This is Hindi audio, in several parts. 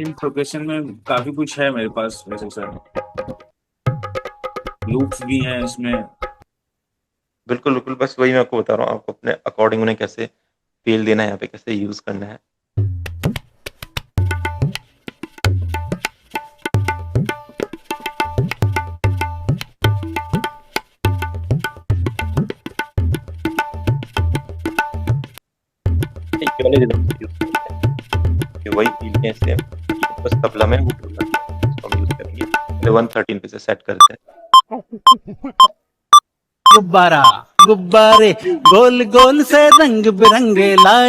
इन प्रोग्रेशन में काफी कुछ है मेरे पास वैसे सर। लूप्स भी हैं इसमें। बिल्कुल, बिल्कुल, बस वही मैं आपको बता रहा हूँ, आपको अपने अकॉर्डिंग उन्हें कैसे फ़ील देना है, यहाँ पे कैसे यूज़ करना है। ये वाले रिदम्स यूज़ करेंगे, ये वही फ़ील के हैं सेम, ठीक है? बस तबला में वो ढोलक है, इसको हम यूज़ करेंगे। पहले 113 पे से सेट करते हैं। गुब्बारा गुब्बारे गोल गोल से रंग बिरंगे लाए,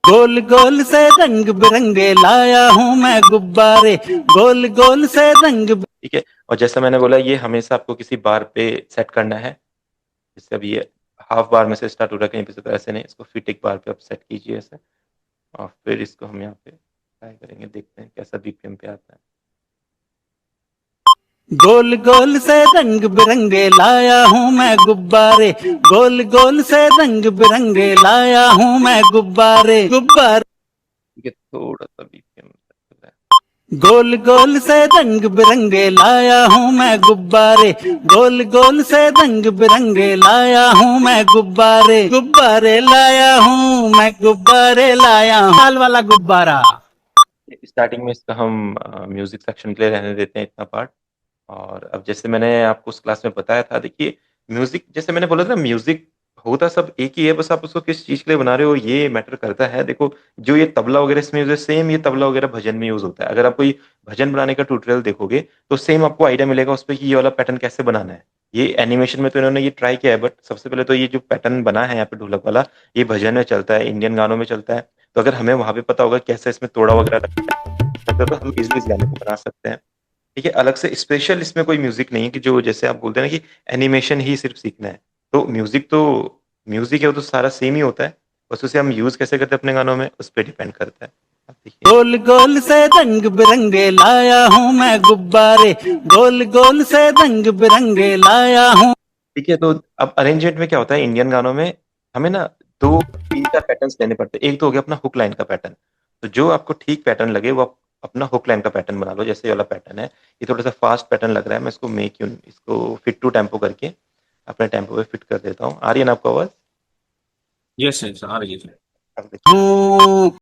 गोल गोल से रंग बिरंगे लाया हूँ मैं गुब्बारे, गोल गोल से रंग। ठीक है? और जैसा मैंने बोला, ये हमेशा आपको किसी बार पे सेट करना है। जैसे अभी ये हाफ बार में से स्टार्ट हो रहा है कहीं पे से, तो ऐसे नहीं, इसको फिट एक बार पे आप सेट कीजिए ऐसे, और फिर इसको हम यहाँ पे ट्राई करेंगे, देखते हैं कैसा बीपीएम पे आता है। गोल गोल से रंग बिरंगे लाया हूँ मैं गुब्बारे, गोल गोल से रंग बिरंगे लाया हूँ मैं गुब्बारे, गुब्बारे ठीक है, थोड़ा-सा बीपीएम सेट कर रहा है। गोल गोल से रंग बिरंगे लाया हूँ मैं गुब्बारे, गोल गोल से रंग बिरंगे लाया हूँ मैं गुब्बारे, गुब्बारे लाया हूँ मैं गुब्बारे लाया हूँ, लाल वाला गुब्बारा। स्टार्टिंग में इसका हम म्यूज़िक सेक्शन के लिए रहने देते हैं इतना पार्ट। और अब जैसे मैंने आपको उस क्लास में बताया था, देखिए म्यूज़िक जैसे मैंने बोला था ना, म्यूज़िक होता सब एक ही है, बस आप उसको किस चीज़ के लिए बना रहे हो ये मैटर करता है। देखो, जो ये तबला वगैरह इसमें यूज़ है, सेम ये तबला वगैरह भजन में यूज़ होता है। अगर आप कोई भजन बनाने का ट्यूटोरियल देखोगे, तो सेम आपको आइडिया मिलेगा उसपे कि ये वाला पैटर्न कैसे बनाना है। ये एनिमेशन में तो इन्होंने ये ट्राई किया है, बट सबसे पहले तो ये जो पैटर्न बना है यहाँ पे ढोलक वाला, ये भजन में चलता है, इंडियन गानों में चलता है। तो अगर हमें वहाँ पे पता होगा कैसे इसमें तोड़ा वगैरह लगता है, तो हम ईज़िली इस गाने को बना सकते हैं। ठीक है, अलग से स्पेशल इसमें कोई म्यूज़िक नहीं है कि जो जैसे आप बोलते हैं ना कि एनिमेशन ही सिर्फ़ सीखना है। तो म्यूज़िक है, वो तो सारा सेम ही होता है। बस उसे हम यूज़ कैसे करते हैं अपने गानों में, उस पे डिपेंड करता है। आप देखिए। गोल गोल से रंग बिरंगे लाया हूँ मैं गुब्बारे, गोल गोल से रंग बिरंगे लाया हूँ। ठीक है, तो अब अरेंजमेंट में क्या होता है इंडियन गानों में, हमें ना 2 3-4 पैटर्न्स लेने पड़ते हैं। एक तो हो गया अपना हुक लाइन का पैटर्न। तो जो आपको ठीक पैटर्न लगे, वो आप अपना हुक लाइन का पैटर्न बना लो। जैसे ये वाला पैटर्न है, ये थोड़ा-सा फ़ास्ट पैटर्न लग रहा है। मैं इसको फिट टू टेम्पो करके अपने टेम्पो पे फिट कर देता हूँ। आ रही है ना आपको आवाज़? यस यस आ रही है। अब देखिए।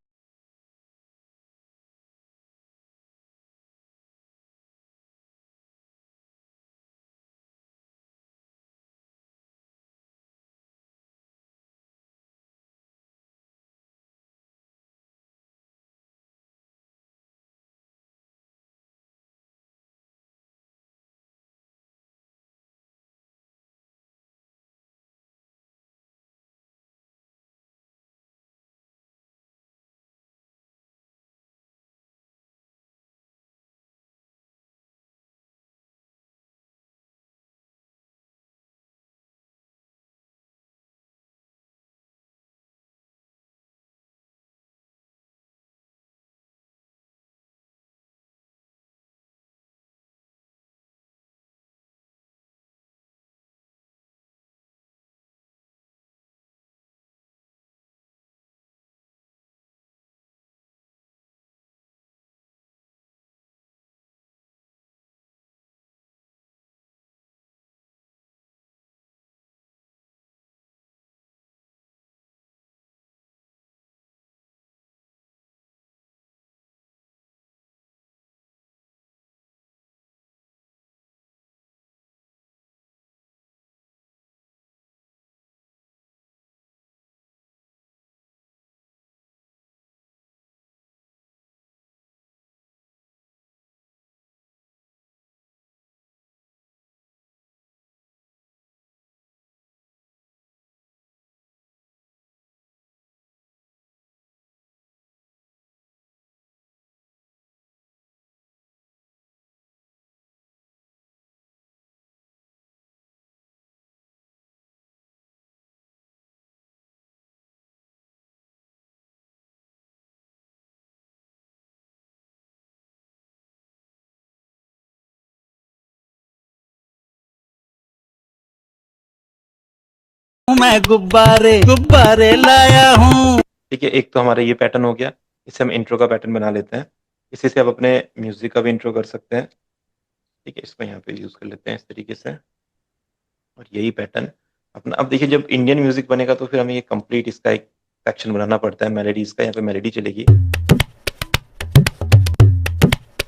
मैं गुब्बारे गुब्बारे लाया हूँ। ठीक है, एक तो हमारा ये पैटर्न हो गया। इससे हम इंट्रो का पैटर्न बना लेते हैं। इसी से आप अपने म्यूजिक का भी इंट्रो कर सकते हैं। ठीक है, इसको यहाँ पे यूज कर लेते हैं इस तरीके से। और यही पैटर्न अपना, अब देखिए जब इंडियन म्यूजिक बनेगा तो फिर हमें ये कंप्लीट इसका एक सेक्शन बनाना पड़ता है मेलोडीज का। यहाँ पे मेलोडी चलेगी,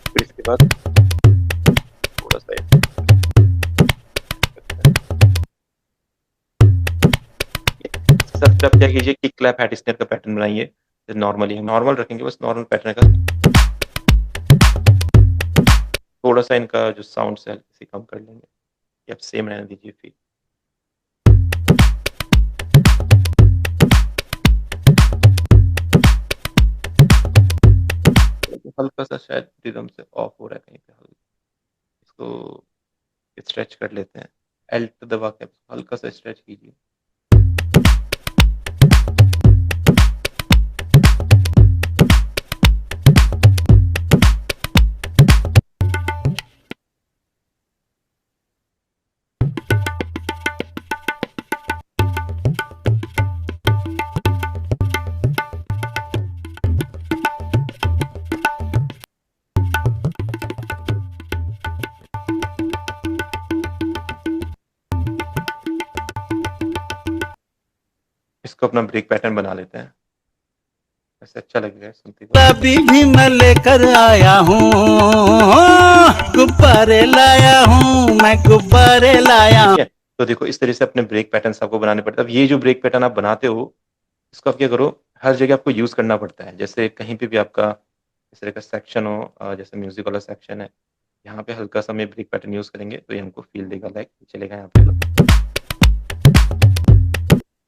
फिर इसके बाद थोड़ा सा सबसे आप क्या कीजिए कि क्लैप हैट स्नेयर का पैटर्न बनाइए। नॉर्मली हम नॉर्मल रखेंगे, बस नॉर्मल पैटर्न का। थोड़ा सा इनका जो साउंड है इसे कम कर लेंगे, या आप सेम रहने दीजिए फिर। हल्का सा शायद रिदम से ऑफ हो रहा है कहीं पे, इसको स्ट्रेच कर लेते हैं। एल्ट दबा के हल्का सा स्ट्रेच कीजिए। इसको अपना ब्रेक पैटर्न बना लेते हैं, ऐसे अच्छा लगेगा सुनते हुए। अभी भी मैं लेकर आया हूँ, गुब्बारे लाया हूँ मैं, गुब्बारे लाया हूँ। ठीक है, तो देखो इस तरह से अपने ब्रेक पैटर्न आपको बनाने पड़ते हैं। अब ये जो ब्रेक पैटर्न आप बनाते हो, इसको आप क्या करो, हर जगह आपको यूज करना पड़ता है। जैसे कहीं पे भी आपका इस तरह का सेक्शन हो, जैसे म्यूजिक वाला सेक्शन है, यहाँ पे हल्का सा मैं ब्रेक पैटर्न यूज करेंगे तो ये हमको फील देगा, लाइक चलेगा यहाँ पे।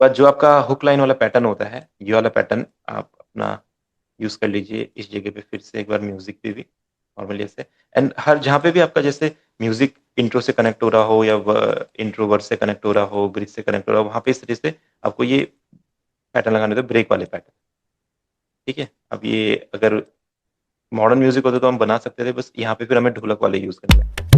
पर जो आपका हुक लाइन वाला पैटर्न होता है, ये वाला पैटर्न आप अपना यूज कर लीजिए इस जगह पे फिर से एक बार म्यूजिक पे भी नॉर्मली ऐसे। एंड हर जहाँ पे भी आपका जैसे म्यूजिक इंट्रो से कनेक्ट हो रहा हो, या इंट्रो वर्स से कनेक्ट हो रहा हो, ब्रिज से कनेक्ट हो रहा हो, वहाँ पे इस तरह से आपको ये पैटर्न लगाने होते हैं, ब्रेक वाले पैटर्न। ठीक है, अब ये अगर मॉडर्न म्यूजिक होता तो हम बना सकते थे, बस यहाँ पे फिर हमें ढोलक वाले यूज करने हैं।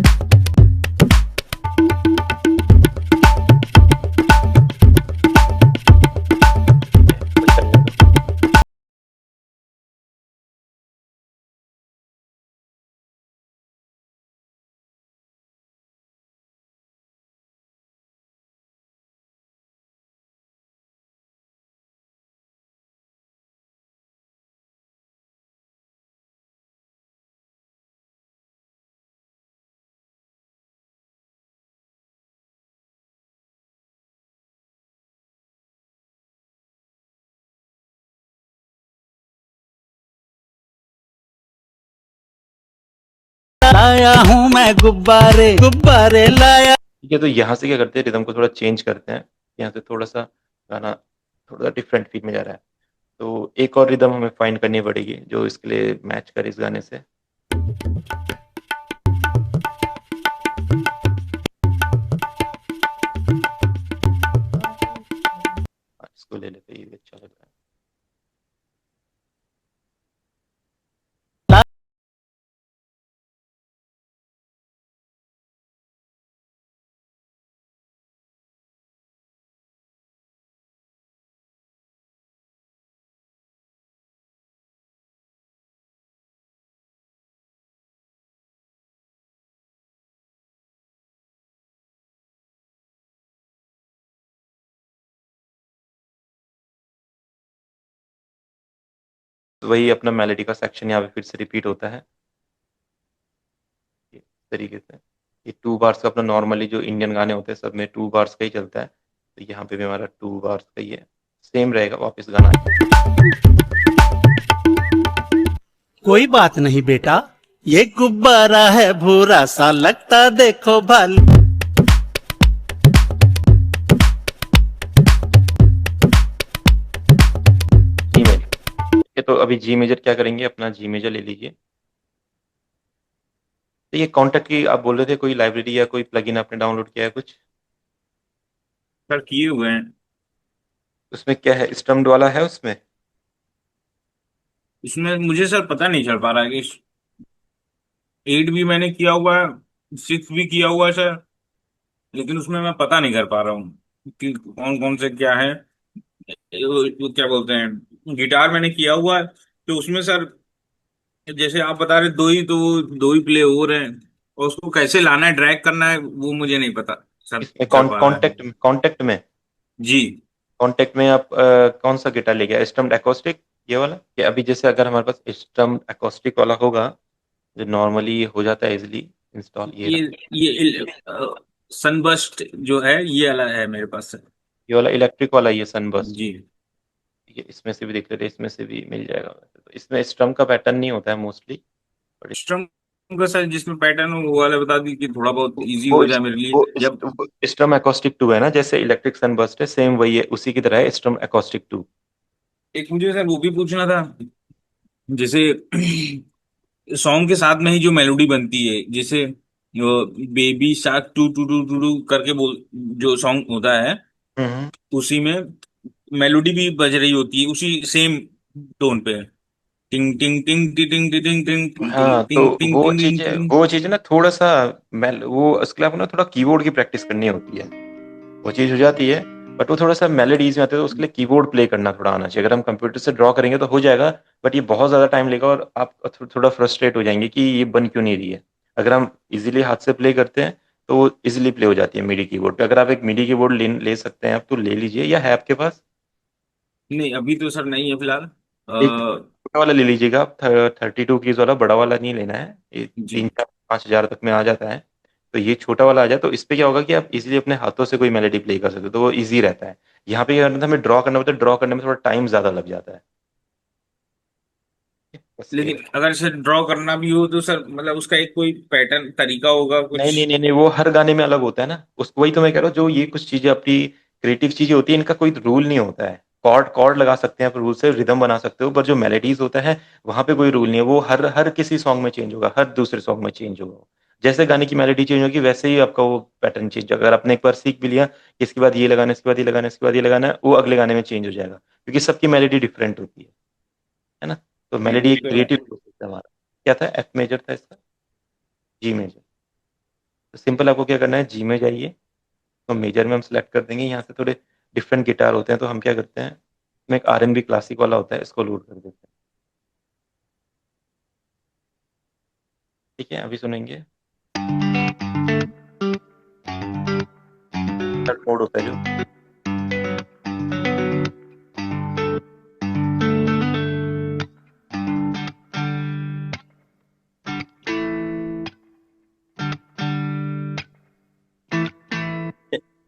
लाया हूँ मैं गुब्बारे, गुब्बारे लाया। ठीक है, तो यहाँ से क्या करते हैं, रिदम को थोड़ा चेंज करते हैं। यहाँ से थोड़ा सा गाना थोड़ा डिफरेंट फील में जा रहा है, तो एक और रिदम हमें फाइंड करनी पड़ेगी जो इसके लिए मैच करे इस गाने से। इसको ले लेते हैं, ये भी अच्छा लग रहा है। तो वही अपना मेलोडी का सेक्शन यहाँ पे फिर से रिपीट होता है इस तरीके से। ये 2 बार्स का अपना नॉर्मली जो इंडियन गाने होते हैं सब में 2 बार्स का ही चलता है, तो यहाँ पे भी हमारा 2 बार्स का ही है, सेम रहेगा वापस गाना। कोई बात नहीं बेटा, ये गुब्बारा है भूरा सा लगता, देखो भाल। जी मेजर, ये तो अभी जी मेजर क्या करेंगे, अपना जी मेजर ले लीजिए। तो ये कॉन्टेक्ट की आप बोल रहे थे, कोई लाइब्रेरी या कोई प्लगइन आपने डाउनलोड किया है कुछ? सर किए हुए हैं। उसमें क्या है, स्टम्ड वाला है उसमें? इसमें मुझे सर पता नहीं चल पा रहा है कि 8 भी मैंने किया हुआ है, 6 भी किया हुआ है सर, लेकिन उसमें मैं पता नहीं कर पा रहा हूँ कि कौन कौन से क्या है। वो क्या बोलते हैं, गिटार मैंने किया हुआ है, तो उसमें सर जैसे आप बता रहे दो ही प्ले हो रहे हैं, और उसको कैसे लाना है, ड्रैग करना है, वो मुझे नहीं पता सर इसमें चल पा रहा है। कांटेक्ट जी। में आप कौन सा गिटार ले गया, स्टम्ड acoustic ये वाला? कि अभी जैसे अगर हमारे पास स्टम्ड acoustic वाला होगा, जो नॉर्मली हो जाता है इजिली इंस्टॉल, ये ये रहा। ये सनबर्स्ट जो है ये वाला है मेरे पास। ये वाला इलेक्ट्रिक वाला, ये सनबर्स्ट। जी। ये इसमें से भी देख लेते हैं, इसमें से भी मिल जाएगा वैसे तो। इसमें स्ट्रम का पैटर्न नहीं होता है मोस्टली, बट स्ट्रम का सर जिसमें पैटर्न हो वो वाला बता दी कि थोड़ा बहुत इजी वो हो जाए मेरे लिए वो जब। स्ट्रम acoustic 2 है ना, जैसे इलेक्ट्रिक सनबर्स्ट है, सेम वही है, उसी की तरह है स्ट्रम acoustic 2। एक मुझे सर वो भी पूछना था, जैसे सॉन्ग के साथ में ही जो मेलोडी बनती है, जैसे baby shark doo doo doo doo doo करके बोल जो सॉन्ग होता है, हम्म। उसी में मेलोडी भी बज रही होती है उसी सेम टोन पे, टिंग टिंग टिंग टिंग टिंग टिंग टिंग हाँ, टिंग तो टिंग टिंग टिंग टिंग टिंग। वो चीज ना थोड़ा सा वो उसके लिए आपको ना थोड़ा कीबोर्ड की प्रैक्टिस करनी होती है। वो चीज हो जाती है, बट वो थोड़ा सा मेलोडीज में आते हैं, तो उसके लिए कीबोर्ड प्ले करना थोड़ा आना चाहिए। अगर हम कंप्यूटर से ड्रॉ करेंगे तो हो जाएगा, बट ये बहुत ज्यादा टाइम लेगा और आप थोड़ा फ्रस्ट्रेट हो जाएंगे कि ये बन क्यों नहीं रही है। अगर हम इजीली हाथ से प्ले करते हैं तो वो इजीली प्ले हो जाती है मिडी कीबोर्ड पे। अगर आप एक मिडी कीबोर्ड ले सकते हैं आप, तो ले लीजिए, या है आपके पास? नहीं अभी तो सर नहीं है फिलहाल। एक छोटा वाला ले लीजिएगा आप, 32 कीज वाला, बड़ा वाला नहीं लेना है। ये जी। 3-4-5 हज़ार तक में आ जाता है। तो ये छोटा वाला आ जाए, तो इस पे क्या होगा कि आप इजीली अपने हाथों से कोई मेलोडी प्ले कर सकते हो, तो वो इजी रहता है। यहाँ पे क्या करना था, हमें ड्रॉ करना होता है, ड्रॉ करने में थोड़ा टाइम ज्यादा लग जाता है। बस ये। लेकिन अगर सर ड्रॉ करना भी हो तो सर मतलब उसका एक कोई पैटर्न तरीका होगा नहीं कुछ। नहीं नहीं नहीं, वो हर गाने में अलग होता है ना, उस वही तो मैं कह रहा हूँ, जो ये कुछ चीजें अपनी क्रिएटिव चीजें होती है, इनका कोई रूल नहीं होता है। कॉर्ड कॉर्ड लगा सकते हैं आप रूल से, रिदम बना सकते हो, पर जो मेलोडीज होता है वहां पे कोई रूल नहीं है। वो हर हर किसी सॉन्ग में चेंज होगा, हर दूसरे सॉन्ग में चेंज होगा। जैसे गाने की मेलोडी चेंज होगी, वैसे ही आपका वो पैटर्न चेंज होगा। अगर आपने एक बार सीख भी लिया कि इसके बाद ये लगाना, इसके बाद ये लगाना, इसके बाद ये लगाना है, वो अगले गाने में चेंज हो जाएगा, क्योंकि सबकी मेलोडी डिफरेंट होती है ना। तो जी मेलोडी ये एक तो है। क्रिएटिव प्रोसेस है हमारा। क्या था, एफ मेजर था इसका, जी मेजर। तो सिंपल आपको क्या करना है, जी में जाइए, तो मेजर में हम सेलेक्ट कर देंगे। यहाँ से थोड़े डिफरेंट गिटार होते हैं, तो हम क्या करते हैं, इसमें एक आरएनबी क्लासिक वाला होता है, इसको लोड कर देते हैं। ठीक है, अभी सुनेंगे। थर्ड मोड होता है जो।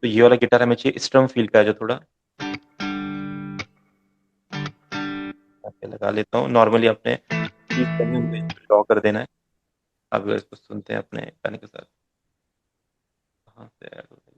तो ये वाला गिटार हमें चाहिए स्ट्रम फील का है, जो थोड़ा लगा लेता हूँ। नॉर्मली अपने ड्रॉ कर देना है। अब इसको सुनते हैं अपने गाने के साथ। कहाँ से ऐड हो गई?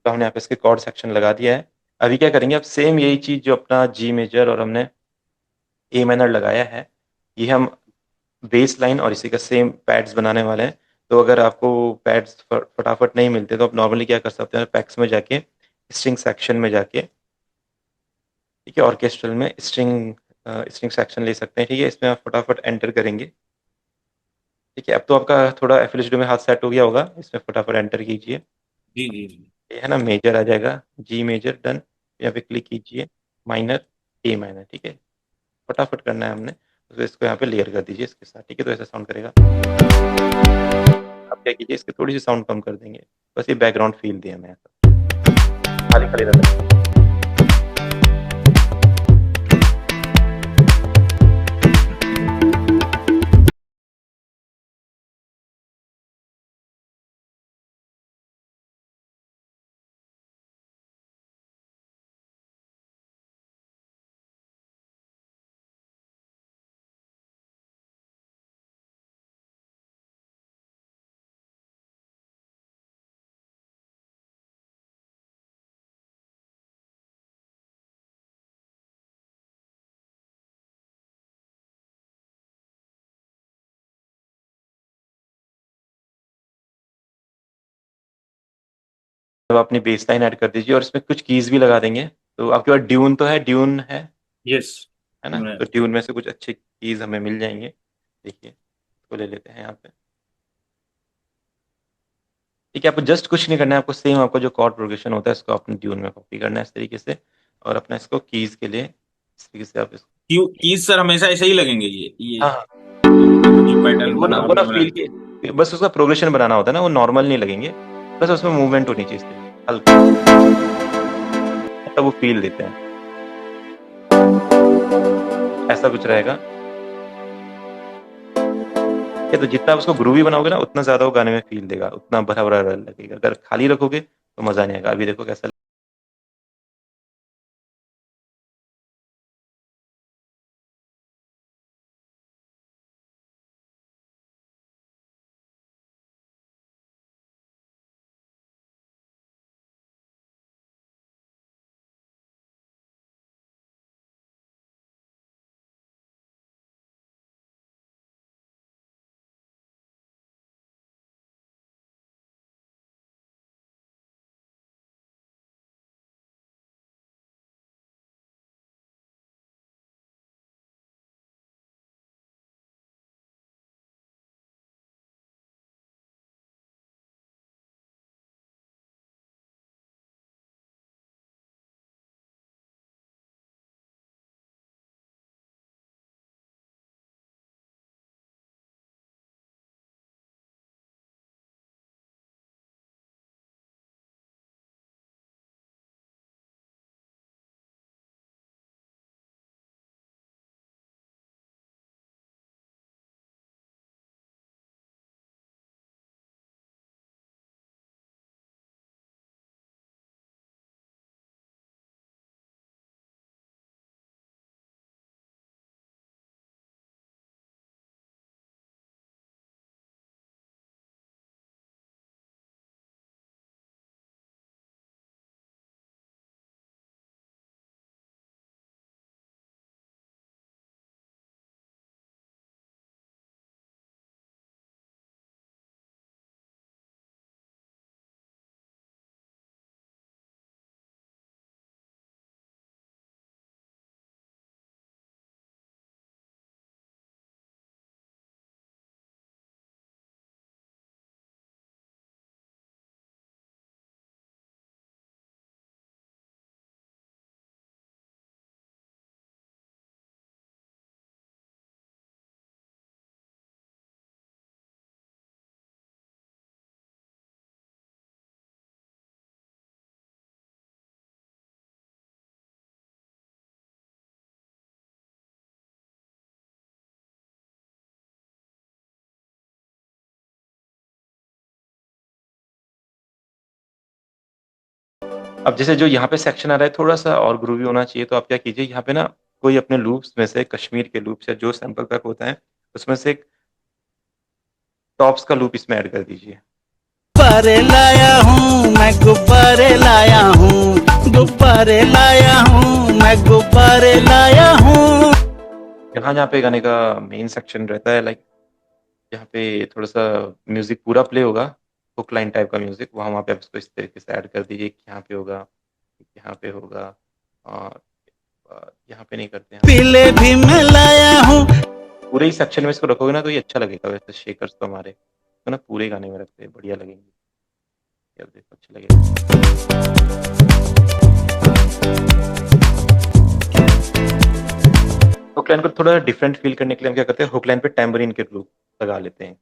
तो हमने यहाँ पे इसके कॉर्ड सेक्शन लगा दिया है। अभी क्या करेंगे, अब सेम यही चीज जो अपना जी मेजर और हमने ए माइनर लगाया है, ये हम बेस लाइन और इसी का सेम पैड्स बनाने वाले हैं। तो अगर आपको पैड्स फटाफट नहीं मिलते, तो आप नॉर्मली क्या कर सकते हैं, पैक्स में जाके स्ट्रिंग सेक्शन में जाके, ठीक है, ऑर्केस्ट्रल में स्ट्रिंग सेक्शन ले सकते हैं। ठीक है, इसमें आप फटाफट एंटर करेंगे। ठीक है, अब तो आपका थोड़ा एफएलएसडी में हाथ सेट हो गया होगा, इसमें फटाफट एंटर कीजिए। जी जी जी। ये है ना, मेजर आ जाएगा, जी मेजर डन, यहाँ पे क्लिक कीजिए, माइनर, ए माइनर। ठीक है, फटाफट करना है हमने, तो इसको यहाँ पे लेयर कर दीजिए इसके साथ। ठीक है, तो ऐसा साउंड करेगा। अब क्या कीजिए, इसकी थोड़ी सी साउंड कम कर देंगे, बस ये बैकग्राउंड फील दिया मैं, खाली खाली रहता है। तो अपनी बेस लाइन ऐड कर दीजिए और इसमें कुछ कीज भी लगा देंगे। तो आपके पास ड्यून तो है, ड्यून यस। है ना? तो ड्यून में से कुछ अच्छे कीज हमें मिल जाएंगे। देखिए, तो ले लेते हैं यहाँ पे। ठीक है, आपको जस्ट कुछ नहीं करना है, आपको सेम आपको जो कॉर्ड प्रोग्रेशन होता है इसको अपने ट्यून में कॉपी करना है इस तरीके से, और अपना इसको कीज के लिए इस तरीके से आप इसको, क्यों कीज सर हमेशा ऐसे ही लगेंगे? ये हाँ हाँ, जो पैटर्न वो ना आपने फील बनाया। के बस उसका प्रोग्रेशन बनाना होता है ना, वो नॉर्मल नहीं लगेंगे, बस उसमें मूवमेंट होनी चाहिए इस तरीके से, हल्का, तब वो फील देते हैं। ऐसा कुछ रहेगा। ये तो जितना आप उसको ग्रूवी बनाओगे ना उतना ज्यादा वो गाने में फील देगा, उतना भरा भरा लगेगा। अगर खाली रखोगे तो मजा नहीं आएगा। अभी देखो कैसा। अब जैसे जो यहाँ पे सेक्शन आ रहा है थोड़ा सा और ग्रूवी होना चाहिए, तो आप क्या कीजिए, यहाँ पे ना कोई अपने लूप्स में से, कश्मीर के लूप्स या जो सैंपल पैक होता है उसमें से एक टॉप्स का लूप इसमें ऐड कर दीजिए। गुब्बारे लाया हूँ मैं, गुब्बारे लाया हूँ, गुब्बारे लाया हूँ मैं, गुब्बारे लाया हूँ। यहाँ जहाँ पे गाने का मेन सेक्शन रहता है, लाइक यहाँ पे थोड़ा सा म्यूजिक पूरा प्ले होगा, हुक लाइन टाइप का म्यूजिक, वहाँ पे आप इसको इस तरीके से ऐड कर दीजिए कि यहाँ पे होगा, यहाँ पे होगा, और यहाँ पे नहीं करते हैं। पीले भी मैं लाया हूँ। पूरे ही सेक्शन में इसको रखोगे ना तो ये अच्छा लगेगा। वैसे शेकर्स तो हमारे तो ना पूरे गाने में रखते हैं, बढ़िया लगेंगे। यार देखो अच्छा लगेगा। हुक लाइन को थोड़ा डिफरेंट फील करने के लिए हम क्या करते हैं, हुक लाइन पे टैम्बरीन के लूप लगा लेते हैं।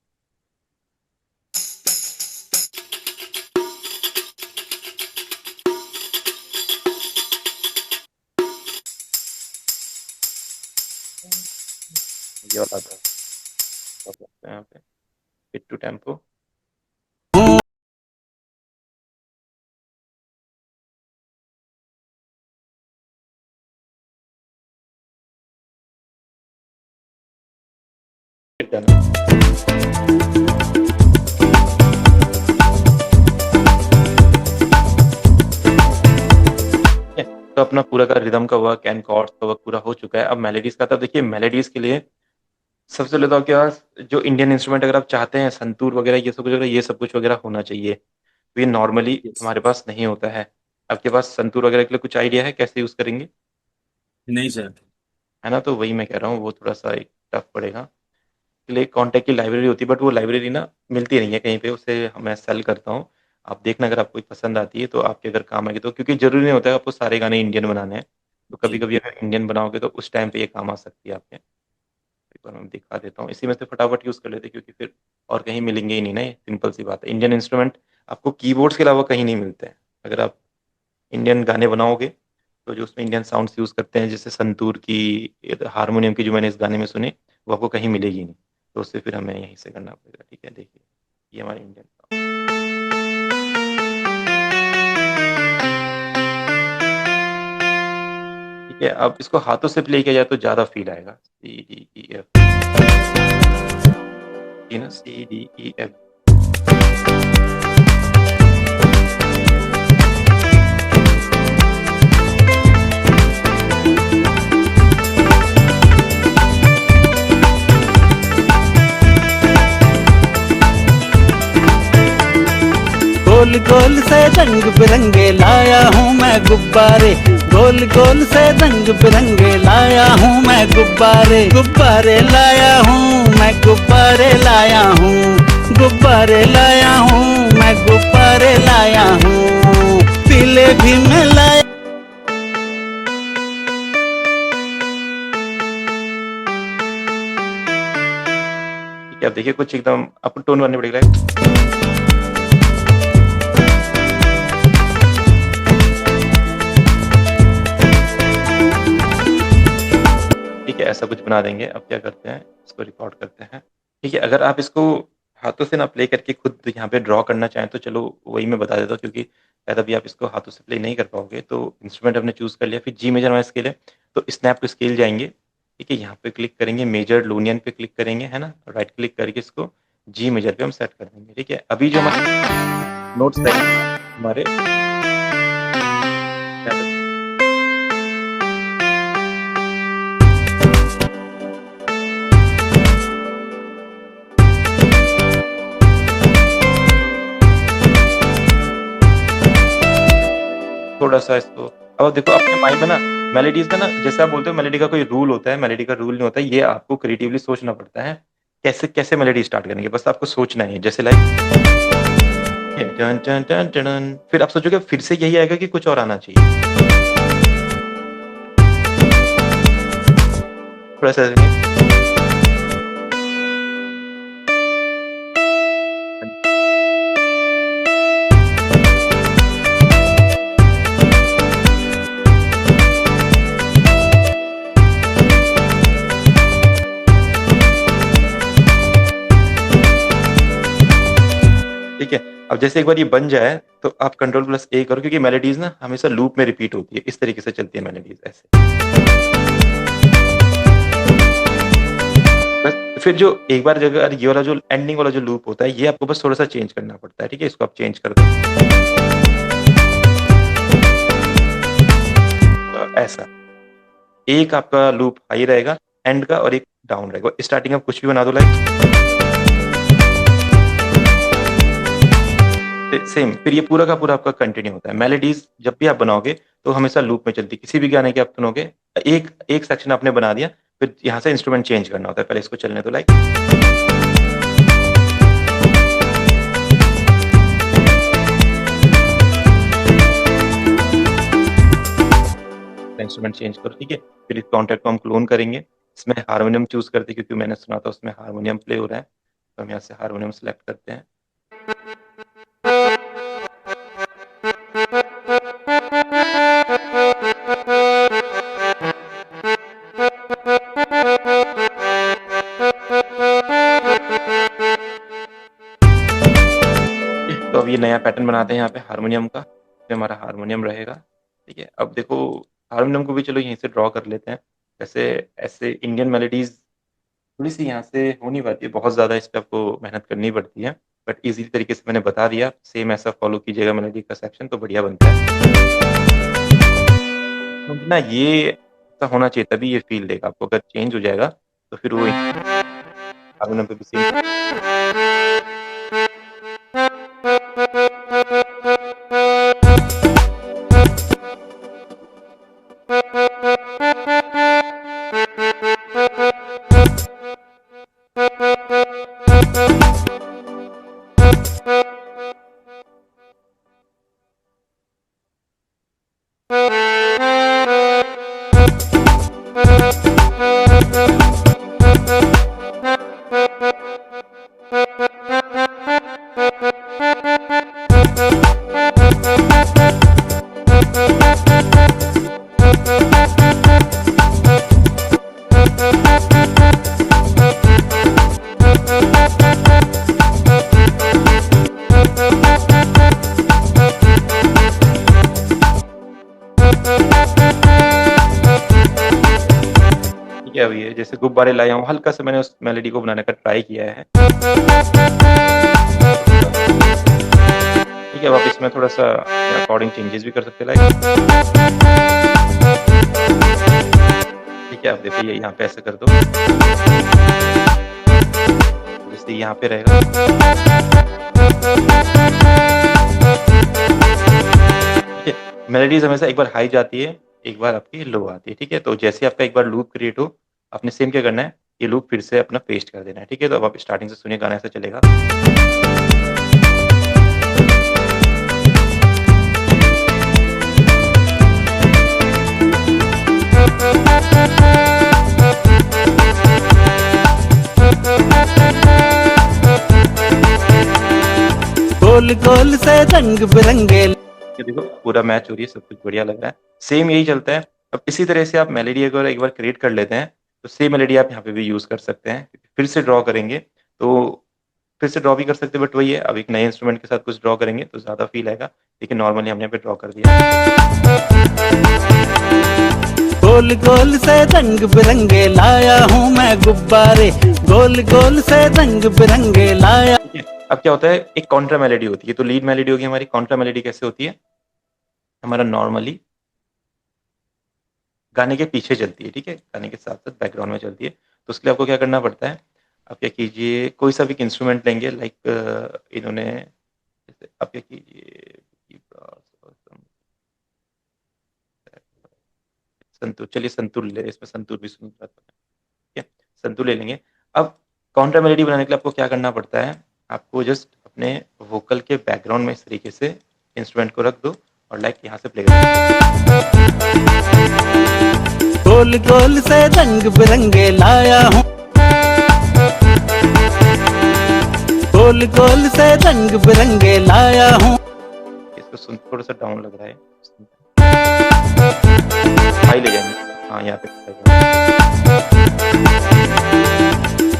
ये वाला था यहाँ पे हिट टू टेम्पो। तो अपना पूरा का रिदम का वर्क एंड कॉर्ड्स का वर्क पूरा हो चुका है। अब मेलोडीज का, तब देखिए मेलोडीज के लिए सबसे पहले तो आपके पास जो इंडियन इंस्ट्रूमेंट अगर आप चाहते हैं, संतूर वगैरह ये सब कुछ वगैरह, ये सब कुछ वगैरह होना चाहिए। तो ये नॉर्मली Yes. हमारे पास नहीं होता है। आपके पास संतूर वगैरह के लिए कुछ आइडिया है कैसे यूज़ करेंगे? नहीं सर। है ना? तो वही मैं कह रहा हूँ, वो थोड़ा-सा एक टफ पड़ेगा। के लिए कॉन्टैक्ट की लाइब्रेरी होती है, बट वो लाइब्रेरी ना मिलती नहीं है कहीं पे, उसे मैं सेल करता हूँ। आप देखना अगर आपको पसंद आती है तो आपके अगर काम आएगी तो, क्योंकि ज़रूरी नहीं होता है आपको सारे गाने इंडियन बनाने हैं। तो जी। कभी-कभी अगर इंडियन बनाओगे तो उस टाइम पे ये काम आ सकती है आपके। एक बार मैं दिखा देता हूँ। इसी में से फटाफट यूज़ कर लेते हैं क्योंकि फिर और कहीं मिलेंगे ही नहीं ना, ये सिंपल सी बात है। इंडियन इंस्ट्रूमेंट आपको कीबोर्ड्स के अलावा कहीं नहीं मिलते हैं। अगर आप इंडियन गाने बनाओगे, तो जो उसमें इंडियन साउंड्स यूज़ करते हैं, जैसे संतूर की, हारमोनियम की जो मैंने इस गाने में सुने, वो आपको कहीं मिलेगी नहीं। तो उससे फिर हमें यहीं से करना पड़ेगा, ठीक है? देखिए, ये हमारे इंडियन साउंड, ठीक है? अब इसको हाथों से प्ले किया जाए तो ज़्यादा फ़ील आएगा। सी, डी, ई, एफ, ये ना सी, डी, ई, एफ। गोल गोल से रंग बिरंगे लाया हूँ मैं गुब्बारे, गोल गोल से रंग बिरंगे लाया हूँ मैं गुब्बारे, गुब्बारे लाया हूँ मैं, गुब्बारे लाया हूँ, गुब्बारे लाया हूँ मैं, गुब्बारे लाया हूँ, पीले भी मैं लाया। ठीक है, अब देखिए कुछ एकदम आपको टोन बनने पड़ेगा। ठीक है, ऐसा कुछ बना देंगे। अब क्या करते हैं, इसको रिकॉर्ड करते हैं। ठीक है, अगर आप इसको हाथों से ना प्ले करके खुद यहाँ पे ड्रॉ करना चाहें तो चलो वही मैं बता देता हूँ, क्योंकि शायद अभी आप इसको हाथों से प्ले नहीं कर पाओगे। तो इंस्ट्रूमेंट हमने चूज़ कर लिया, फिर जी मेजर हमारा स्केल है, तो स्नैप टू स्केल जाएँगे। ठीक है, यहाँ पे क्लिक करेंगे, मेजर लूनियन पे क्लिक करेंगे, है ना? राइट क्लिक करके इसको जी मेजर पे हम सेट कर देंगे। ठीक है, अभी जो हमारे नोट्स रहेंगे हमारे, थोड़ा-सा इसको, अब आप देखो अपने माइंड में ना मेलोडीज़ का ना, जैसे आप बोलते हो मेलोडी का कोई रूल होता है, मेलोडी का रूल नहीं होता है, ये आपको क्रिएटिवली सोचना पड़ता है। कैसे-कैसे मेलोडी स्टार्ट करेंगे, बस आपको सोचना है। जैसे लाइक टन टन टन टडन, फिर आप सोचोगे फिर से यही आएगा कि कुछ और आना चाहिए। थोड़ा-सा ठीक है, अब जैसे एक बार ये बन जाए तो आप कंट्रोल प्लस ए करो, क्योंकि मेलोडीज़ ना हमेशा लूप में रिपीट होती है। इस तरीके से चलती है मेलोडीज़ ऐसे। बस फिर जो एक बार अगर ये वाला जो एंडिंग वाला जो लूप होता है, ये आपको बस थोड़ा-सा चेंज करना पड़ता है। ठीक है, इसको आप चेंज कर दो। ऐसा। एक आपका लूप हाई रहेगा एंड का, और एक डाउन रहेगा। स्टार्टिंग आप कुछ भी बना दो लाइक सेम, फिर ये पूरा का पूरा आपका कंटिन्यू होता है। मेलोडीज़ जब भी आप बनाओगे तो हमेशा लूप में चलती है। किसी भी गाने की आप सुनोगे, एक एक सेक्शन आपने बना दिया, फिर यहाँ से इंस्ट्रूमेंट चेंज करना होता है। पहले इसको चलने दो लाइक, इंस्ट्रूमेंट चेंज करो। ठीक है, फिर इस कॉन्टैक्ट को हम क्लोन करेंगे। इसमें हारमोनियम चूज़ करते हैं क्योंकि मैंने सुना था उसमें हारमोनियम प्ले हो रहा है। तो हम यहाँ से हारमोनियम सेलेक्ट करते हैं। तो अब ये नया पैटर्न बनाते हैं यहाँ पे हारमोनियम का। इसमें हमारा हारमोनियम रहेगा। ठीक है, अब देखो हारमोनियम को भी चलो यहीं से ड्रॉ कर लेते हैं। वैसे ऐसे इंडियन मेलोडीज़ थोड़ी-सी यहाँ से हो नहीं पाती है, बहुत ज़्यादा इस पे आपको मेहनत करनी पड़ती है। बट ईज़ी तरीके से मैंने बता दिया, सेम ऐसा फ़ॉलो कीजिएगा मेलोडी का सेक्शन तो बढ़िया बनता है। क्योंकि ना ये ऐसा होना चाहिए, तभी ये फ़ील देगा आपको। अगर चेंज हो जाएगा तो फिर वो हारमोनियम पे भी सेम जैसे गुब्बारे लाया हूँ, हल्का सा मैंने उस मेलोडी को बनाने का ट्राई किया है। ठीक है, अब आप इसमें थोड़ा-सा अपने अकॉर्डिंग चेंजेस भी कर सकते हैं लाइक ठीक है, आप देखिए यहाँ पे ऐसे कर दो। जैसे यहाँ पे रहेगा। ठीक है, मेलोडीज़ हमेशा एक बार हाई जाती है, एक बार आपकी लो आती है, ठीक है? तो जैसे ही आपका एक बार लूप क्रिएट हो, आपने सेम क्या करना है, ये लूप फिर से अपना पेस्ट कर देना है, ठीक है? तो अब आप स्टार्टिंग से सुनिए गाना ऐसा चलेगा। गोल गोल से रंग बिरंगे ये देखो पूरा मैच हो रही है, सब कुछ बढ़िया लग रहा है। सेम यही चलता है। अब इसी तरह से आप मेलोडी अगर एक बार क्रिएट कर लेते हैं, तो सेम मेलोडी आप यहाँ पे भी यूज़ कर सकते हैं। फिर से ड्रॉ करेंगे, तो फिर से ड्रॉ भी कर सकते हैं बट वही है, अब एक नए इंस्ट्रूमेंट के साथ कुछ ड्रॉ करेंगे तो ज़्यादा फ़ील आएगा। लेकिन नॉर्मली हमने यहाँ पे ड्रॉ कर दिया। गोल गोल से रंग बिरंगे लाया हूँ मैं गुब्बारे गोल गोल से रंग बिरंगे लाया ठीक है, अब क्या होता है, एक कॉन्ट्रा मेलोडी होती है, तो लीड मेलोडी होगी हमारी। कॉन्ट्रा मेलोडी कैसे होती है? हमारा नॉर्मली गाने के पीछे चलती है, ठीक है? गाने के साथ-साथ बैकग्राउंड में चलती है। तो उसके लिए आपको क्या करना पड़ता है, आप क्या कीजिए, कोई सा भी एक इंस्ट्रूमेंट लेंगे लाइक इन्होंने जैसे आप क्या कीजिए संतूर, चलिए संतूर ले, इसमें संतूर भी सुन रहा था, ठीक है? संतूर ले लेंगे। अब काउंटर मेलोडी बनाने के लिए आपको क्या करना पड़ता है, आपको जस्ट अपने वोकल के बैकग्राउंड में इस तरीके से इंस्ट्रूमेंट को रख दो और लाइक यहाँ से प्ले कर गोल गोल से रंग बिरंगे लाया हूँ गोल गोल से रंग बिरंगे लाया हूँ इसको सुन, थोड़ा-सा डाउन लग रहा है। हाई ले जाएँगे। हाँ, यहाँ पे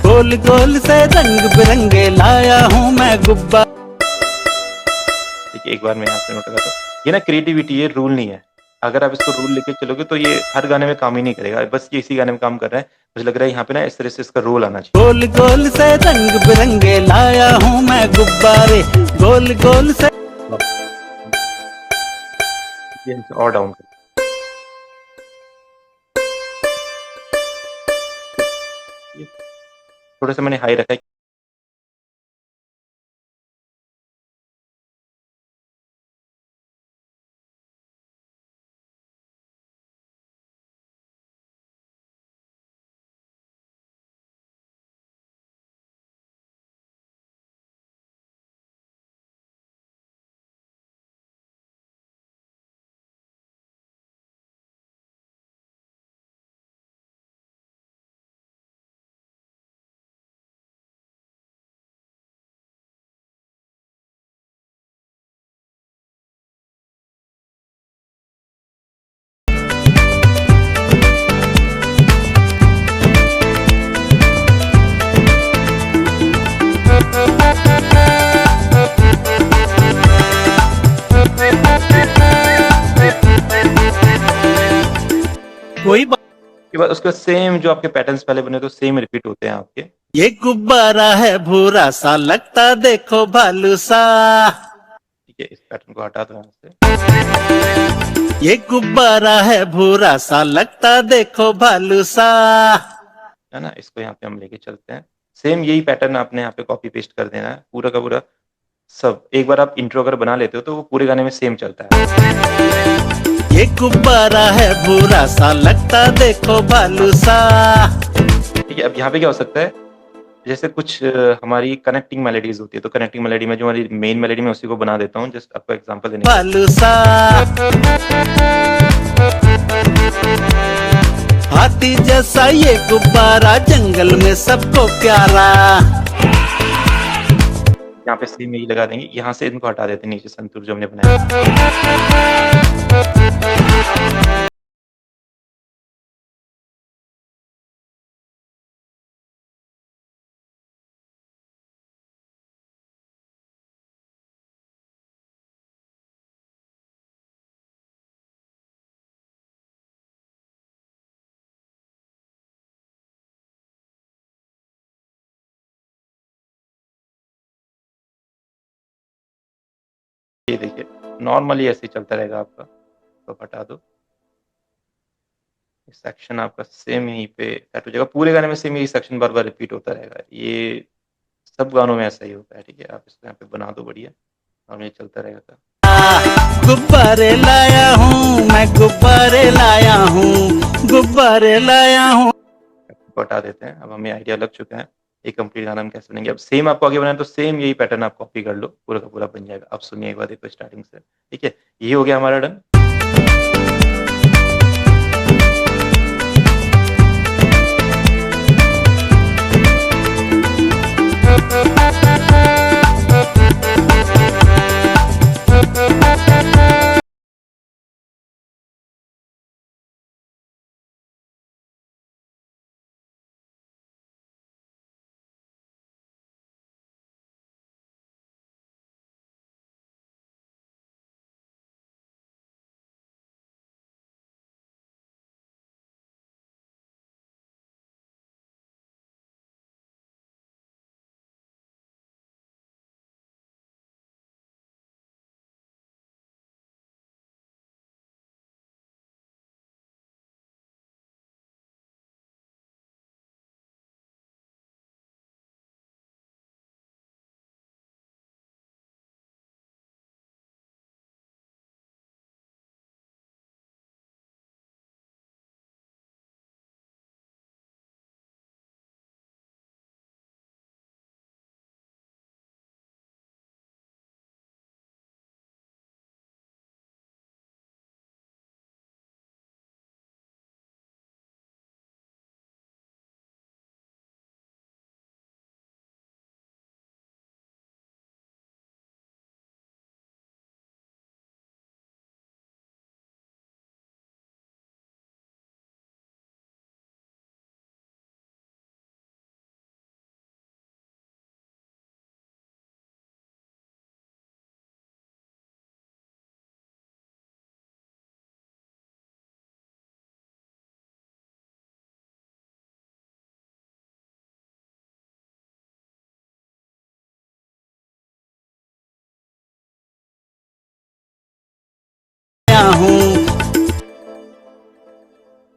गोल गोल से रंग बिरंगे लाया हूँ मैं गुब्बा देखिए एक बार मैं यहाँ पे नोट लगाता हूँ। ये ना क्रिएटिविटी है, रूल नहीं है। अगर आप इसको रूल लेके चलोगे तो ये हर गाने में काम ही नहीं करेगा। बस ये इसी गाने में काम कर रहा है। मुझे लग रहा है यहाँ पे ना इस तरह से इसका रोल आना चाहिए। गोल गोल से रंग बिरंगे लाया हूँ मैं गुब्बारे गोल गोल से ये और डाउन कर थोड़ा-सा मैंने हाई रखा है। कोई बात उसके बाद उसका सेम जो आपके पैटर्न्स पहले बने तो सेम रिपीट होते हैं आपके। ये गुब्बारा है भूरा सा लगता देखो भालू सा ठीक है, इस पैटर्न को हटा दो यहाँ से। ये गुब्बारा है भूरा सा लगता देखो भालू सा है ना? इसको यहाँ पे हम लेके चलते हैं। सेम यही पैटर्न आपने यहाँ पे कॉपी पेस्ट कर देना है, पूरा का पूरा सब। एक बार आप इंट्रो अगर बना लेते हो तो वो पूरे गाने में सेम चलता है। ये गुब्बारा है भूरा सा लगता देखो भालू सा ठीक है, अब यहाँ पे क्या हो सकता है, जैसे कुछ हमारी कनेक्टिंग मेलोडीज़ होती है, तो कनेक्टिंग मेलोडी में जो हमारी मेन मेलोडी मैं उसी को बना देता हूँ, जस्ट आपको एग्ज़ाम्पल देने के लिए। भालू सा हाथी जैसा ये गुब्बारा जंगल में सबको प्यारा यहाँ पे सेम यही लगा देंगे, यहाँ से इनको हटा देते हैं नीचे संतूर जो हमने बनाया। ये देखिए नॉर्मली ऐसे ही चलता रहेगा आपका, तो हटा दो। सेक्शन आपका सेम यहीं पे सेट हो जाएगा, पूरे गाने में सेम यही सेक्शन बार बार रिपीट होता रहेगा। ये सब गानों में ऐसा ही होता है, ठीक है। आप इसको यहाँ पे बना दो बढ़िया, और ये चलता रहेगा। गुब्बारे लाया हूँ मैं, गुब्बारे लाया हूँ, गुब्बारे लाया हूँ। इसको हटा देते हैं, अब हमें आइडिया लग चुका है ये कंप्लीट गाना हम कैसे बनेंगे। अब सेम आपको आगे बनाना है तो सेम यही पैटर्न आप कॉपी कर लो, पूरा का पूरा बन जाएगा। अब सुनिए एक बार, देखो स्टार्टिंग से, ठीक है। ये हो गया हमारा डन।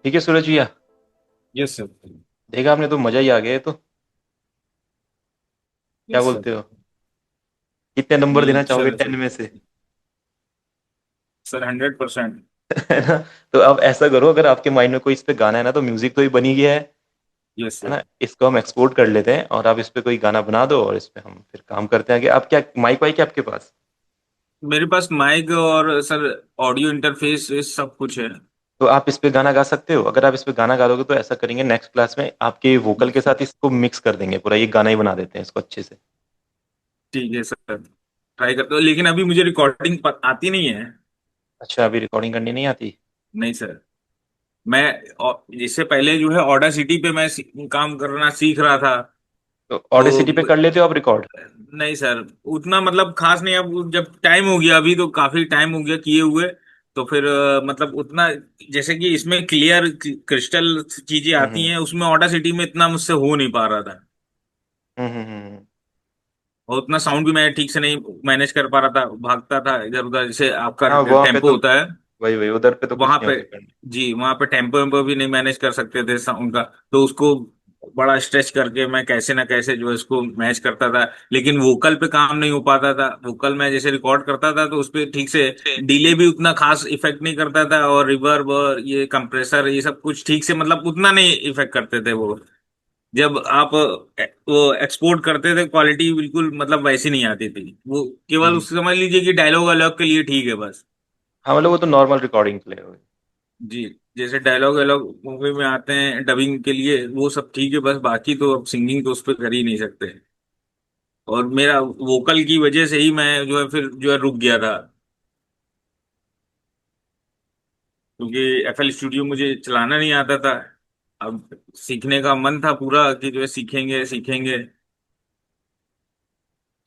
ठीक है सूरज भैया, यस सर। देखा आपने, तो मजा ही आ गया। तो क्या यस सर। बोलते हो, कितने नंबर देना नहीं चाहोगे सर, 10 में से? सर 100%। है ना। तो अब ऐसा करो, अगर आपके माइंड में कोई इस पे गाना है ना, तो म्यूजिक तो ही बनी गया यस है सर। ना। इसको हम एक्सपोर्ट कर लेते हैं, और आप इस पे कोई गाना बना दो, और इस पे हम फिर काम करते हैं आगे। आप क्या माइक वाइक है आपके पास? मेरे पास माइक और सर ऑडियो इंटरफेस ये सब कुछ है। तो आप इस पे गाना गा सकते हो। अगर आप इस पे गाना गा दोगे तो ऐसा करेंगे, नेक्स्ट क्लास में आपके वोकल के साथ इसको मिक्स कर देंगे, पूरा ये गाना ही बना देते हैं इसको अच्छे से। ठीक है सर, ट्राई करते हो, लेकिन अभी मुझे रिकॉर्डिंग आती नहीं है। अच्छा, अभी रिकॉर्डिंग करनी नहीं आती? नहीं सर। मैं इससे पहले जो है ऑडा सिटी पे मैं काम करना सीख रहा था। तो ऑडेसिटी पे तो कर लेते हो आप रिकॉर्ड? नहीं सर, उतना मतलब खास नहीं। अब जब टाइम हो गया, अभी तो काफी टाइम हो गया किए हुए, तो फिर मतलब उतना, जैसे कि इसमें क्लियर क्रिस्टल चीजें आती हम्म हैं, उसमें ऑडा सिटी में इतना मुझसे हो नहीं पा रहा था। हम्म हम्म हम्म, हम्म। और उतना साउंड भी मैं ठीक से नहीं मैनेज कर पा रहा था, भागता था इधर उधर, जैसे आपका हाँ, वहाँ पे टेम्पो तो होता है। वही वही, उधर पे तो कुछ वहां नहीं पे, होता करने। जी वहां पे टेम्पो वेम्पो भी नहीं मैनेज कर सकते थे साउंड का। तो उसको बड़ा स्ट्रेच करके मैं कैसे ना कैसे जो है इसको मैच करता था। लेकिन वोकल पे काम नहीं हो पाता था। वोकल में जैसे रिकॉर्ड करता था तो उस पे ठीक से डिले भी उतना खास इफेक्ट नहीं करता था, और रिवर्ब और ये कंप्रेसर ये सब कुछ ठीक से मतलब उतना नहीं इफेक्ट करते थे वो। जब आप वो एक्सपोर्ट करते थे, क्वालिटी बिल्कुल मतलब वैसी नहीं आती थी वो। केवल हम्म। उस समझ लीजिए कि डायलॉग वायलॉग के लिए ठीक है बस। हाँ, मतलब वो तो नॉर्मल रिकॉर्डिंग के लिए हो गई। जी, जैसे डायलॉग वायलॉग मूवी में आते हैं डबिंग के लिए, वो सब ठीक है बस। बाकी तो अब सिंगिंग तो उस पर कर ही नहीं सकते। और मेरा वोकल की वजह से ही मैं जो है फिर जो है रुक गया था, क्योंकि एफएल स्टूडियो मुझे चलाना नहीं आता था। अब सीखने का मन था पूरा कि जो है सीखेंगे सीखेंगे।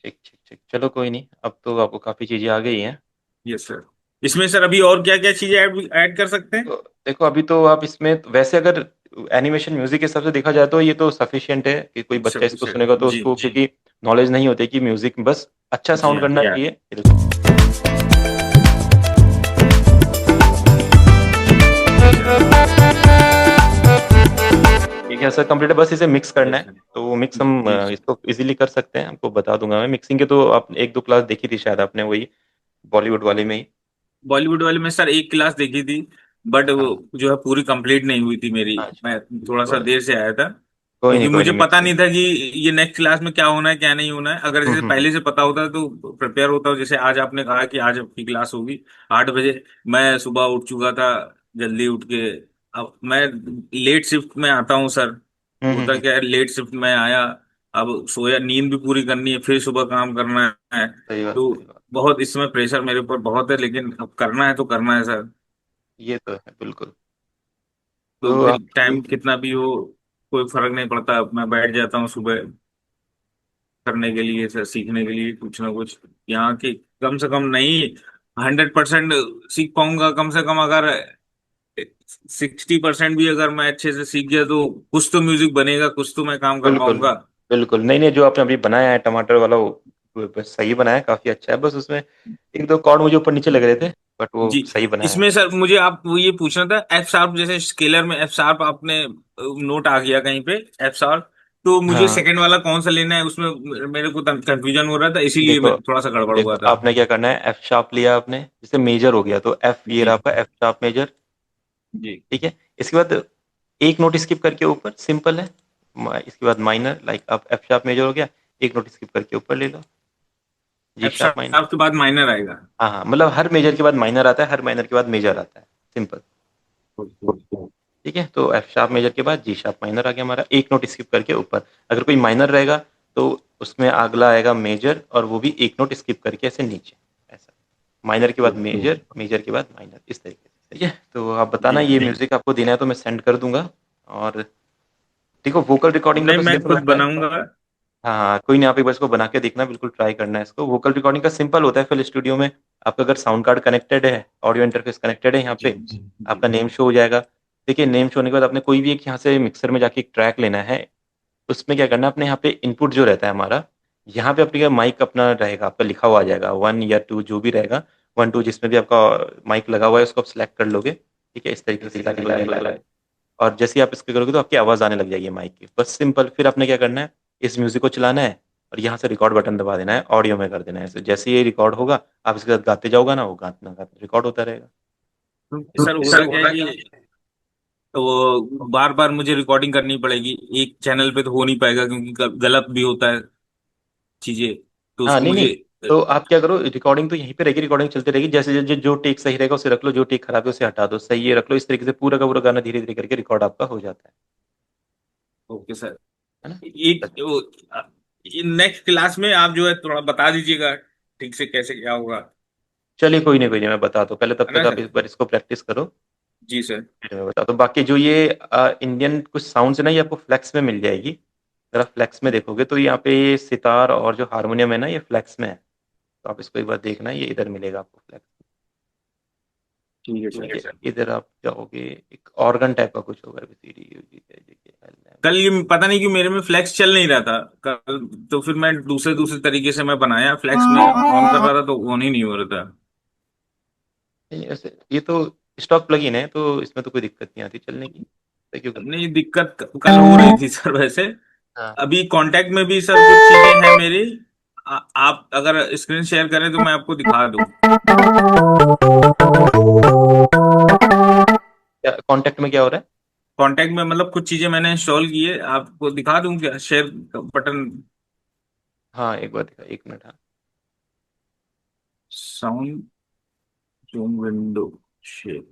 ठीक ठीक ठीक, चलो कोई नहीं, अब तो आपको काफी चीजें आ गई हैं। Yes sir. इसमें सर अभी और क्या क्या चीजें ऐड ऐड कर सकते हैं? तो देखो, अभी तो आप इसमें वैसे अगर एनिमेशन म्यूजिक के हिसाब से देखा जाए तो ये तो सफिशियंट है कि कोई बच्चा इसको सुनेगा सफिशिएंट तो जी। उसको, क्योंकि नॉलेज नहीं होती कि म्यूजिक बस अच्छा जी साउंड हाँ करना या चाहिए। ये देखो। ठीक है सर, कंप्लीट है, बस इसे मिक्स करना यस है। सर। तो वो मिक्स जी हम जी। इसको इजीली कर सकते हैं, आपको बता दूंगा मैं। मिक्सिंग के तो आप एक दो क्लास देखी थी शायद आपने, वही बॉलीवुड वाले में ही। बॉलीवुड वाले में सर एक क्लास देखी थी, बट वो हाँ। जो है पूरी कंप्लीट नहीं हुई थी मेरी। अच्छा। मैं थोड़ा सा कोई देर से आया था, क्योंकि कोई मुझे नहीं, पता मिक्सिंग। नहीं था कि ये नेक्स्ट क्लास में क्या होना है क्या नहीं होना है। अगर जैसे हम्म। पहले से पता होता तो प्रिपेयर होता हूँ। जैसे आज आपने कहा कि आज आपकी क्लास होगी 8 बजे, मैं सुबह उठ चुका था, जल्दी उठ के। अब मैं लेट शिफ्ट में आता हूँ सर। होता हम्म। क्या है, लेट शिफ्ट में आया, अब सोया, नींद भी पूरी करनी है, फिर सुबह काम करना है। सही बात, तो सही बात। बहुत इसमें प्रेशर मेरे ऊपर बहुत है, लेकिन अब करना है तो करना है सर। ये तो है बिल्कुल। तो तो फिर आप टाइम कितना भी हो, कोई फर्क नहीं पड़ता, मैं बैठ जाता हूँ सुबह करने के लिए सर, सीखने के लिए कुछ ना कुछ। यहाँ की कम से कम नहीं, 100% सीख पाऊंगा कम से कम। अगर 60% भी अगर मैं अच्छे से सीख गया तो कुछ तो म्यूजिक बनेगा, कुछ तो मैं काम कर बिल्कुल पाऊंगा। बिल्कुल, नहीं नहीं, जो आपने अभी बनाया है टमाटर वाला, वो बस सही बनाया है, काफी अच्छा है। बस उसमें एक दो कॉर्ड मुझे ऊपर नीचे लग रहे थे, बट वो जी। सही बनाया है। इसमें सर मुझे आप वो ये पूछना था, एफ शार्प जैसे स्केलर में एफ शार्प आपने नोट आ गया कहीं पे, एफ शार्प, तो मुझे हाँ सेकंड वाला कौन सा लेना है उसमें मेरे को कंफ्यूजन हो रहा था, इसीलिए देखो, थोड़ा सा गड़बड़ हुआ देखो था। आपने क्या करना है, एफ शार्प लिया आपने, जैसे मेजर हो गया तो एफ, ये जी रहा आपका एफ शार्प मेजर। जी। ठीक है। इसके बाद एक नोट स्किप करके ऊपर, सिंपल है। इसके बाद माइनर, लाइक आप एफ शार्प मेजर हो गया, एक नोट स्किप करके ऊपर ले लो, जी एफ शार्प माइनर। शार्प के बाद माइनर आएगा। हाँ हाँ, मतलब हर मेजर के बाद माइनर आता है, हर माइनर के बाद मेजर आता है, सिंपल। ओके। ठीक है, तो एफ शार्प मेजर के बाद जी शार्प माइनर आ गया हमारा, एक नोट स्किप करके ऊपर। अगर कोई माइनर रहेगा तो उसमें अगला आएगा मेजर, और वो भी एक नोट स्किप करके ऐसे नीचे, ऐसा। माइनर के बाद मेजर, मेजर के बाद माइनर, इस तरीके से। ठीक है, तो आप बताना, जी ये म्यूजिक आपको देना है तो मैं सेंड कर दूंगा। और देखो, वोकल रिकॉर्डिंग का नहीं, तो मैं सिंपल खुद होता है। बनाऊंगा। हाँ हाँ, कोई नहीं, आप एक बार इसको बना के देखना, बिल्कुल ट्राई करना है इसको। वोकल रिकॉर्डिंग का सिंपल होता है, फिर स्टूडियो में आपका अगर साउंड कार्ड कनेक्टेड है, ऑडियो इंटरफेस कनेक्टेड है यहाँ जी पे, जी जी। आपका नेम शो हो जाएगा। देखिए, नेम शो होने के बाद आपने कोई भी एक यहाँ से मिक्सर में जाके एक ट्रैक लेना है। उसमें क्या करना है, अपने यहाँ पे इनपुट जो रहता है हमारा, यहाँ पे अपने माइक अपना रहेगा, आपका लिखा हुआ आ जाएगा 1 या 2 जो भी रहेगा, 1 2 जिसमें भी आपका माइक लगा हुआ है उसको आप सिलेक्ट कर लोगे। ठीक है, इस तरीके से सिलेक्ट हो जाएगा। और जैसे ही आप इसके करोगे तो आपकी आवाज़ आने लग जाएगी माइक की, बस सिंपल। फिर आपने क्या करना है, इस म्यूजिक को चलाना है, और यहाँ से रिकॉर्ड बटन दबा देना है, ऑडियो में कर देना है। जैसे ये रिकॉर्ड होगा, आप इसके साथ गाते जाओगा ना, वो गाना गाते रिकॉर्ड होता रहेगा। सर होता क्या है कि वो बार बार मुझे रिकॉर्डिंग करनी पड़ेगी, एक चैनल पे तो हो नहीं पाएगा, क्योंकि गलत भी होता है चीजें, तो हाँ उसको नहीं मुझे। नहीं, तो आप क्या करो, रिकॉर्डिंग तो यहीं पे रहेगी, रिकॉर्डिंग चलती रहेगी। जैसे जो टेक सही रहेगा उसे रख लो, जो टेक खराब है उसे हटा दो, सही है रख लो। इस तरीके से पूरा का पूरा गाना धीरे धीरे करके रिकॉर्ड आपका हो जाता ओके सर। है ना। एक नेक्स्ट क्लास में आप जो है थोड़ा बता दीजिएगा ठीक से कैसे क्या होगा, चलिए, कोई नहीं, मैं बता दूँ पहले, तब है ना तक आप सर। इस बार इसको प्रैक्टिस करो। जी सर। फिर मैं बता दूँ बाकी, जो ये इंडियन कुछ साउंड्स है ना, ये आपको फ्लेक्स में मिल जाएगी। अगर आप फ्लेक्स में देखोगे तो यहाँ पे ये सितार और जो हारमोनियम है ना, ये फ्लेक्स में है। तो आप इसको एक बार देखना, ये इधर मिलेगा आपको फ्लेक्स। ठीक है ठीक सर। है, इधर आप जाओगे, एक ऑर्गन टाइप का कुछ होगा, सी डी यू जी के जे के एल एम। कल ये पता नहीं कि मेरे में फ्लैक्स चल नहीं रहा था कल, तो फिर मैं दूसरे दूसरे तरीके से मैं बनाया, फ्लैक्स में ऑन कर रहा था तो ऑन ही नहीं हो रहा था। नहीं, ऐसे ये तो स्टॉक प्लगइन है, तो इसमें तो कोई दिक्कत नहीं आती चलने की, ऐसा क्यों करते नहीं, दिक्कत कल हो रही थी सर वैसे। हो। हाँ। अभी कांटेक्ट में भी सर कुछ चीजें हैं मेरी, आप अगर स्क्रीन शेयर करें तो मैं आपको दिखा दूं। क्या कांटेक्ट में क्या हो रहा है? कांटेक्ट में मतलब कुछ चीजें मैंने इंस्टॉल की है, आपको दिखा दूं क्या, शेयर बटन। हाँ, एक बार दिखा, एक मिनट, हाँ। Sound, zoom window, share.